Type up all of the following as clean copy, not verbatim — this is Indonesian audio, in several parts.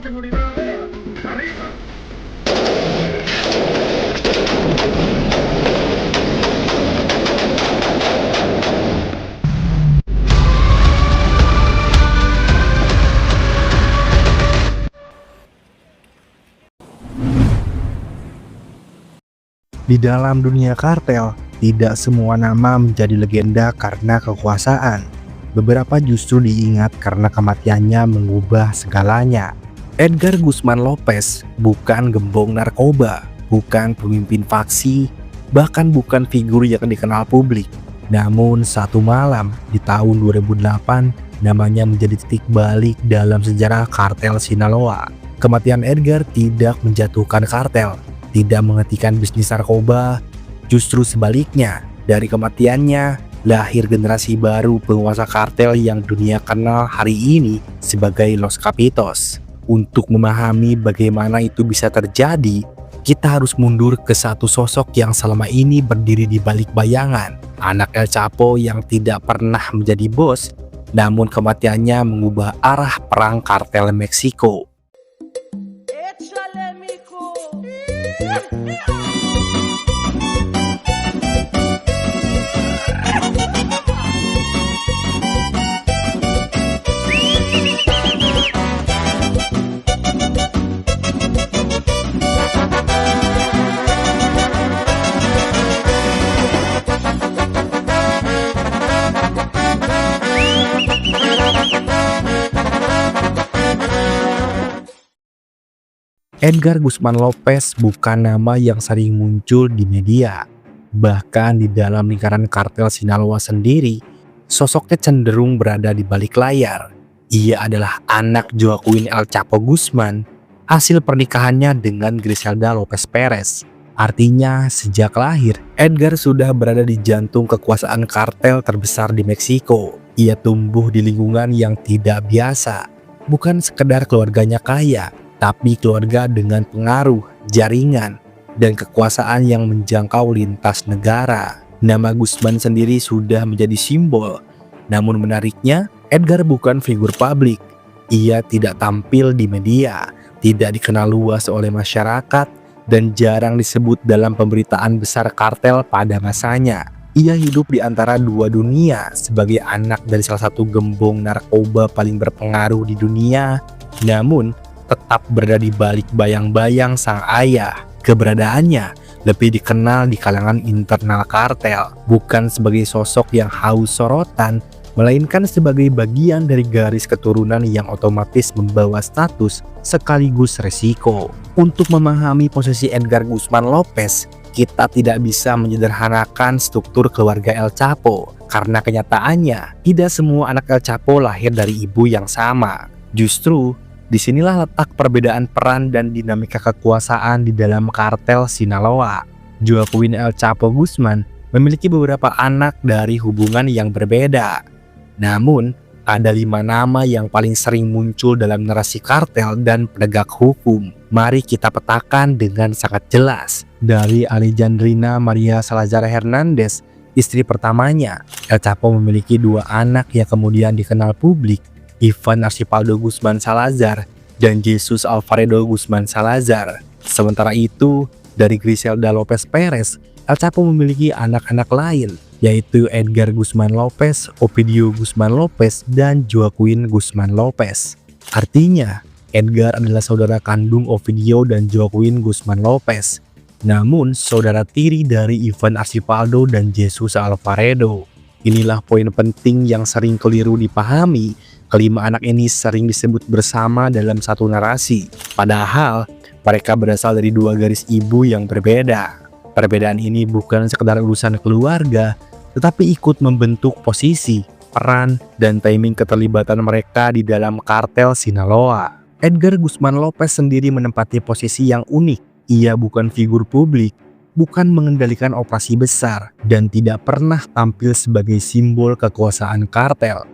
seguridad. Arriba. Di dalam dunia kartel, tidak semua nama menjadi legenda karena kekuasaan. Beberapa justru diingat karena kematiannya mengubah segalanya. Edgar Guzman Lopez bukan gembong narkoba, bukan pemimpin faksi, bahkan bukan figur yang dikenal publik. Namun satu malam di tahun 2008, namanya menjadi titik balik dalam sejarah kartel Sinaloa. Kematian Edgar tidak menjatuhkan kartel, tidak menghentikan bisnis narkoba, justru sebaliknya. Dari kematiannya, lahir generasi baru penguasa kartel yang dunia kenal hari ini sebagai Los Capitos. Untuk memahami bagaimana itu bisa terjadi, kita harus mundur ke satu sosok yang selama ini berdiri di balik bayangan. Anak El Chapo yang tidak pernah menjadi bos, namun kematiannya mengubah arah perang kartel Meksiko. Edgar Guzman Lopez bukan nama yang sering muncul di media. Bahkan di dalam lingkaran kartel Sinaloa sendiri, sosoknya cenderung berada di balik layar. Ia adalah anak Joaquin El Chapo Guzman, hasil pernikahannya dengan Griselda Lopez Perez. Artinya, sejak lahir, Edgar sudah berada di jantung kekuasaan kartel terbesar di Meksiko. Ia tumbuh di lingkungan yang tidak biasa. Bukan sekedar keluarganya kaya, tapi keluarga dengan pengaruh, jaringan, dan kekuasaan yang menjangkau lintas negara. Nama Guzman sendiri sudah menjadi simbol. Namun menariknya, Edgar bukan figur publik. Ia tidak tampil di media, tidak dikenal luas oleh masyarakat, dan jarang disebut dalam pemberitaan besar kartel pada masanya. Ia hidup di antara dua dunia sebagai anak dari salah satu gembong narkoba paling berpengaruh di dunia, namun tetap berada di balik bayang-bayang sang ayah. Keberadaannya lebih dikenal di kalangan internal kartel, bukan sebagai sosok yang haus sorotan, melainkan sebagai bagian dari garis keturunan yang otomatis membawa status sekaligus resiko. Untuk memahami posisi Edgar Guzman Lopez, kita tidak bisa menyederhanakan struktur keluarga El Chapo, karena kenyataannya tidak semua anak El Chapo lahir dari ibu yang sama. Justru disinilah letak perbedaan peran dan dinamika kekuasaan di dalam kartel Sinaloa. Joaquin El Chapo Guzman memiliki beberapa anak dari hubungan yang berbeda. Namun, ada 5 nama yang paling sering muncul dalam narasi kartel dan penegak hukum. Mari kita petakan dengan sangat jelas. Dari Alejandrina Maria Salazar Hernandez, istri pertamanya, El Chapo memiliki 2 anak yang kemudian dikenal publik, Ivan Archipaldo Guzman Salazar dan Jesus Alfredo Guzman Salazar. Sementara itu, dari Griselda Lopez Perez, El Chapo memiliki anak-anak lain, yaitu Edgar Guzman Lopez, Ovidio Guzman Lopez, dan Joaquin Guzman Lopez. Artinya, Edgar adalah saudara kandung Ovidio dan Joaquin Guzman Lopez, namun saudara tiri dari Ivan Archipaldo dan Jesus Alfredo. Inilah poin penting yang sering keliru dipahami. Kelima anak ini sering disebut bersama dalam satu narasi, padahal mereka berasal dari 2 garis ibu yang berbeda. Perbedaan ini bukan sekedar urusan keluarga, tetapi ikut membentuk posisi, peran, dan timing keterlibatan mereka di dalam kartel Sinaloa. Edgar Guzman Lopez sendiri menempati posisi yang unik. Ia bukan figur publik, bukan mengendalikan operasi besar, dan tidak pernah tampil sebagai simbol kekuasaan kartel.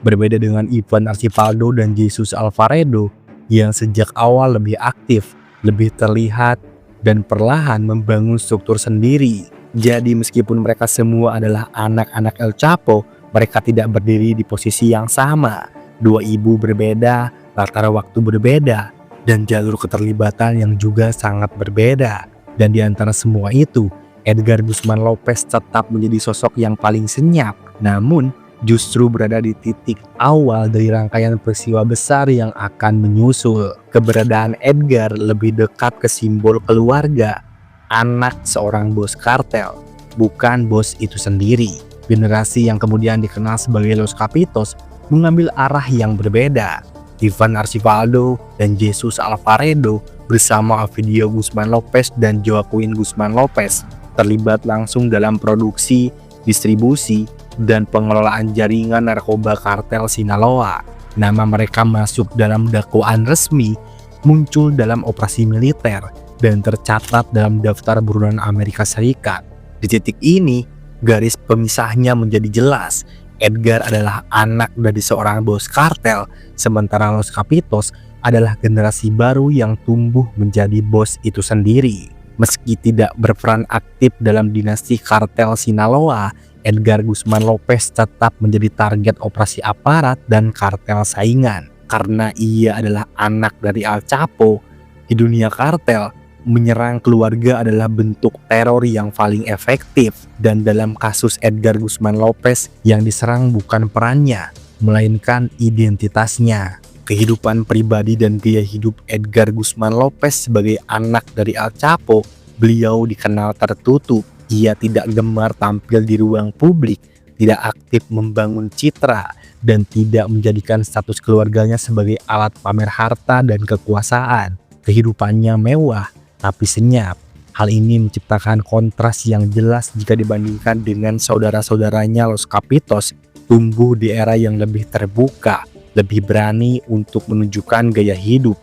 Berbeda dengan Ivan Archipaldo dan Jesus Alfredo yang sejak awal lebih aktif, lebih terlihat, dan perlahan membangun struktur sendiri. Jadi meskipun mereka semua adalah anak-anak El Chapo, mereka tidak berdiri di posisi yang sama. 2 ibu berbeda, latar waktu berbeda, dan jalur keterlibatan yang juga sangat berbeda. Dan di antara semua itu, Edgar Guzman Lopez tetap menjadi sosok yang paling senyap, namun justru berada di titik awal dari rangkaian peristiwa besar yang akan menyusul. Keberadaan Edgar lebih dekat ke simbol keluarga, anak seorang bos kartel, bukan bos itu sendiri. Generasi yang kemudian dikenal sebagai Los Capitos mengambil arah yang berbeda. Ivan Archibaldo dan Jesus Alvarado bersama Ovidio Guzman Lopez dan Joaquin Guzman Lopez terlibat langsung dalam produksi, distribusi, dan pengelolaan jaringan narkoba kartel Sinaloa. Nama mereka masuk dalam dakwaan resmi, muncul dalam operasi militer, dan tercatat dalam daftar buronan Amerika Serikat. Di titik ini, garis pemisahnya menjadi jelas. Edgar adalah anak dari seorang bos kartel, sementara Los Capitos adalah generasi baru yang tumbuh menjadi bos itu sendiri. Meski tidak berperan aktif dalam dinasti kartel Sinaloa, Edgar Guzman Lopez tetap menjadi target operasi aparat dan kartel saingan. Karena ia adalah anak dari Al Chapo, di dunia kartel, menyerang keluarga adalah bentuk teror yang paling efektif. Dan dalam kasus Edgar Guzman Lopez, yang diserang bukan perannya, melainkan identitasnya. Kehidupan pribadi dan gaya hidup Edgar Guzman Lopez sebagai anak dari Al Chapo, beliau dikenal tertutup. Ia tidak gemar tampil di ruang publik, tidak aktif membangun citra, dan tidak menjadikan status keluarganya sebagai alat pamer harta dan kekuasaan. Kehidupannya mewah, tapi senyap. Hal ini menciptakan kontras yang jelas jika dibandingkan dengan saudara-saudaranya Los Capitos, tumbuh di era yang lebih terbuka, lebih berani untuk menunjukkan gaya hidup,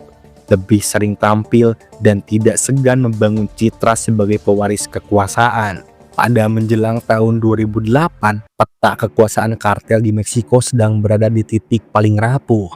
lebih sering tampil, dan tidak segan membangun citra sebagai pewaris kekuasaan. Pada menjelang tahun 2008, peta kekuasaan kartel di Meksiko sedang berada di titik paling rapuh.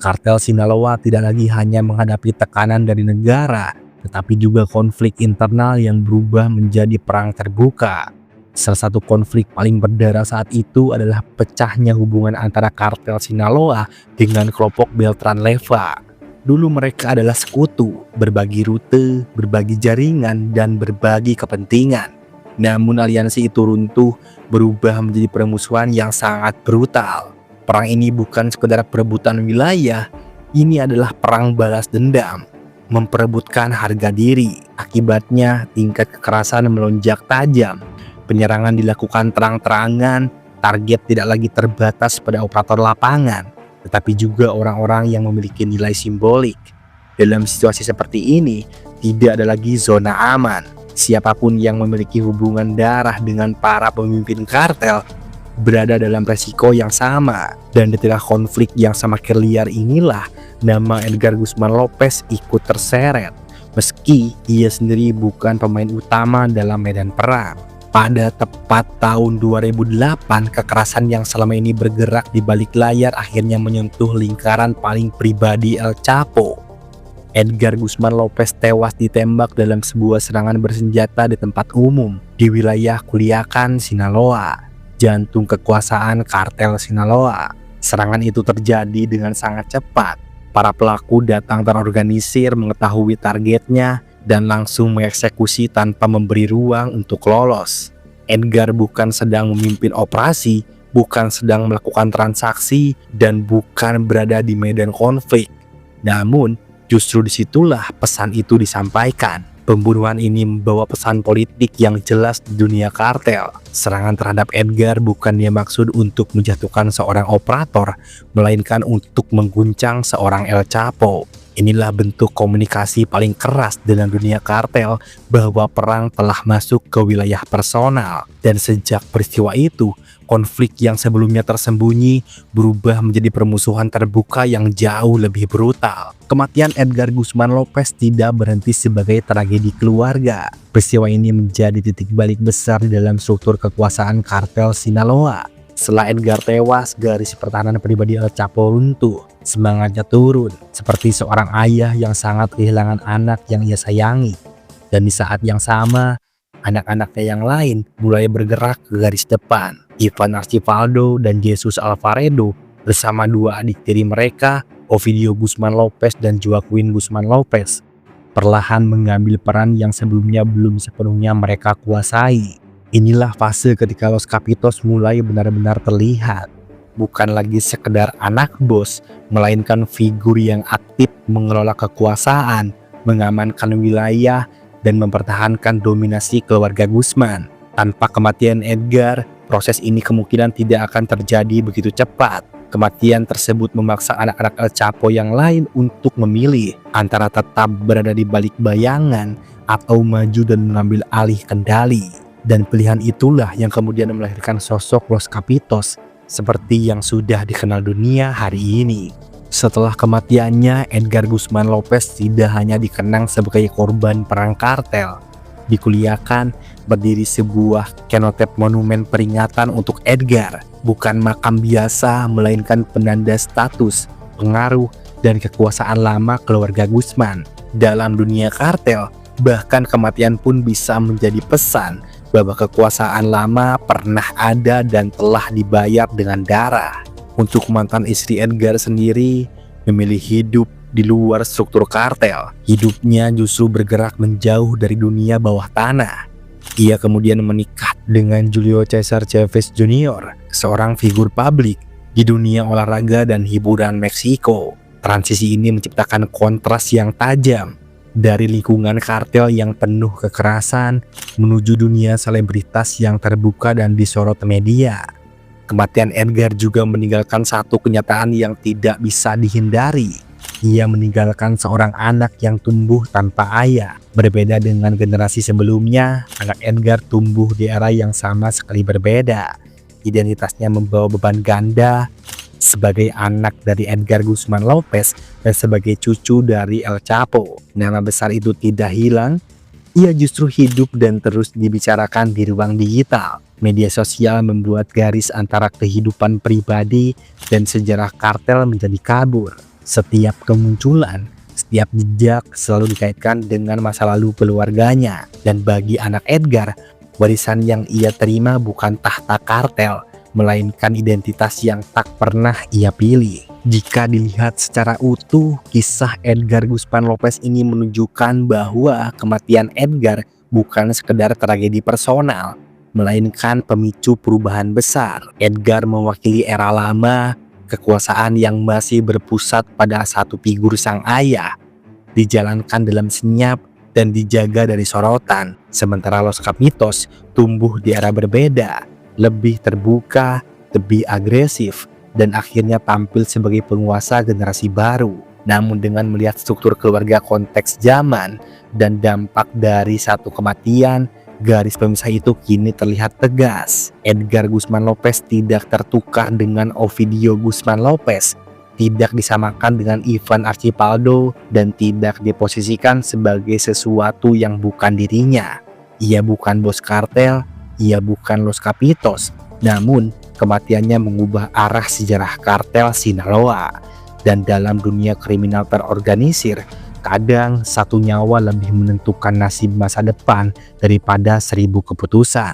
Kartel Sinaloa tidak lagi hanya menghadapi tekanan dari negara, tetapi juga konflik internal yang berubah menjadi perang terbuka. Salah satu konflik paling berdarah saat itu adalah pecahnya hubungan antara kartel Sinaloa dengan kelompok Beltran Leyva. Dulu mereka adalah sekutu, berbagi rute, berbagi jaringan, dan berbagi kepentingan. Namun aliansi itu runtuh, berubah menjadi permusuhan yang sangat brutal. Perang ini bukan sekedar perebutan wilayah, ini adalah perang balas dendam, memperebutkan harga diri. Akibatnya tingkat kekerasan melonjak tajam. Penyerangan dilakukan terang-terangan, target tidak lagi terbatas pada operator lapangan, tetapi juga orang-orang yang memiliki nilai simbolik. Dalam situasi seperti ini, tidak ada lagi zona aman. Siapapun yang memiliki hubungan darah dengan para pemimpin kartel berada dalam resiko yang sama. Dan di tengah konflik yang semakin liar inilah, nama Edgar Guzman Lopez ikut terseret, meski ia sendiri bukan pemain utama dalam medan perang. Pada tepat tahun 2008, kekerasan yang selama ini bergerak di balik layar akhirnya menyentuh lingkaran paling pribadi El Chapo. Edgar Guzman Lopez tewas ditembak dalam sebuah serangan bersenjata di tempat umum di wilayah Culiacan, Sinaloa, jantung kekuasaan kartel Sinaloa. Serangan itu terjadi dengan sangat cepat. Para pelaku datang terorganisir, mengetahui targetnya, dan langsung mengeksekusi tanpa memberi ruang untuk lolos. Edgar bukan sedang memimpin operasi, bukan sedang melakukan transaksi, dan bukan berada di medan konflik. Namun, justru disitulah pesan itu disampaikan. Pembunuhan ini membawa pesan politik yang jelas di dunia kartel. Serangan terhadap Edgar bukan dimaksud untuk menjatuhkan seorang operator, melainkan untuk mengguncang seorang El Chapo. Inilah bentuk komunikasi paling keras dalam dunia kartel, bahwa perang telah masuk ke wilayah personal. Dan sejak peristiwa itu, konflik yang sebelumnya tersembunyi berubah menjadi permusuhan terbuka yang jauh lebih brutal. Kematian Edgar Guzman Lopez tidak berhenti sebagai tragedi keluarga. Peristiwa ini menjadi titik balik besar di dalam struktur kekuasaan kartel Sinaloa. Setelah Edgar tewas, garis pertahanan pribadi El Chapo runtuh. Semangatnya turun, seperti seorang ayah yang sangat kehilangan anak yang ia sayangi. Dan di saat yang sama, anak-anaknya yang lain mulai bergerak ke garis depan. Ivan Archibaldo dan Jesus Alvarado bersama dua adik tiri mereka Ovidio Guzman Lopez dan Joaquin Guzman Lopez perlahan mengambil peran yang sebelumnya belum sepenuhnya mereka kuasai. Inilah fase ketika Los Capitos mulai benar-benar terlihat. Bukan lagi sekedar anak bos, melainkan figur yang aktif mengelola kekuasaan, mengamankan wilayah, dan mempertahankan dominasi keluarga Guzman. Tanpa kematian Edgar, proses ini kemungkinan tidak akan terjadi begitu cepat. Kematian tersebut memaksa anak-anak El Chapo yang lain untuk memilih antara tetap berada di balik bayangan atau maju dan mengambil alih kendali. Dan pilihan itulah yang kemudian melahirkan sosok Los Capitos seperti yang sudah dikenal dunia hari ini. Setelah kematiannya, Edgar Guzman Lopez tidak hanya dikenang sebagai korban perang kartel. Dikuliakan berdiri sebuah kenotep monumen peringatan untuk Edgar. Bukan makam biasa, melainkan penanda status, pengaruh, dan kekuasaan lama keluarga Guzman. Dalam dunia kartel, bahkan kematian pun bisa menjadi pesan bahwa kekuasaan lama pernah ada dan telah dibayar dengan darah. Untuk mantan istri Edgar sendiri, memilih hidup di luar struktur kartel. Hidupnya justru bergerak menjauh dari dunia bawah tanah. Ia kemudian menikah dengan Julio Cesar Chavez Jr., seorang figur publik di dunia olahraga dan hiburan Meksiko. Transisi ini menciptakan kontras yang tajam dari lingkungan kartel yang penuh kekerasan menuju dunia selebritas yang terbuka dan disorot media. Kematian Edgar juga meninggalkan satu kenyataan yang tidak bisa dihindari. Ia meninggalkan seorang anak yang tumbuh tanpa ayah. Berbeda dengan generasi sebelumnya, anak Edgar tumbuh di era yang sama sekali berbeda. Identitasnya membawa beban ganda sebagai anak dari Edgar Guzman Lopez dan sebagai cucu dari El Chapo. Nama besar itu tidak hilang, ia justru hidup dan terus dibicarakan di ruang digital. Media sosial membuat garis antara kehidupan pribadi dan sejarah kartel menjadi kabur. Setiap kemunculan, setiap jejak selalu dikaitkan dengan masa lalu keluarganya. Dan bagi anak Edgar, warisan yang ia terima bukan tahta kartel, melainkan identitas yang tak pernah ia pilih. Jika dilihat secara utuh, kisah Edgar Guzman Lopez ini menunjukkan bahwa kematian Edgar bukan sekedar tragedi personal, melainkan pemicu perubahan besar. Edgar mewakili era lama, kekuasaan yang masih berpusat pada satu figur sang ayah, dijalankan dalam senyap dan dijaga dari sorotan. Sementara Los Capitos tumbuh di era berbeda, lebih terbuka, lebih agresif, dan akhirnya tampil sebagai penguasa generasi baru. Namun dengan melihat struktur keluarga, konteks zaman, dan dampak dari satu kematian, garis pemisah itu kini terlihat tegas. Edgar Guzman Lopez tidak tertukar dengan Ovidio Guzman Lopez, tidak disamakan dengan Ivan Archipaldo, dan tidak diposisikan sebagai sesuatu yang bukan dirinya. Ia bukan bos kartel, ia bukan Los Capitos, namun kematiannya mengubah arah sejarah kartel Sinaloa. Dan dalam dunia kriminal terorganisir, kadang satu nyawa lebih menentukan nasib masa depan daripada 1000 keputusan.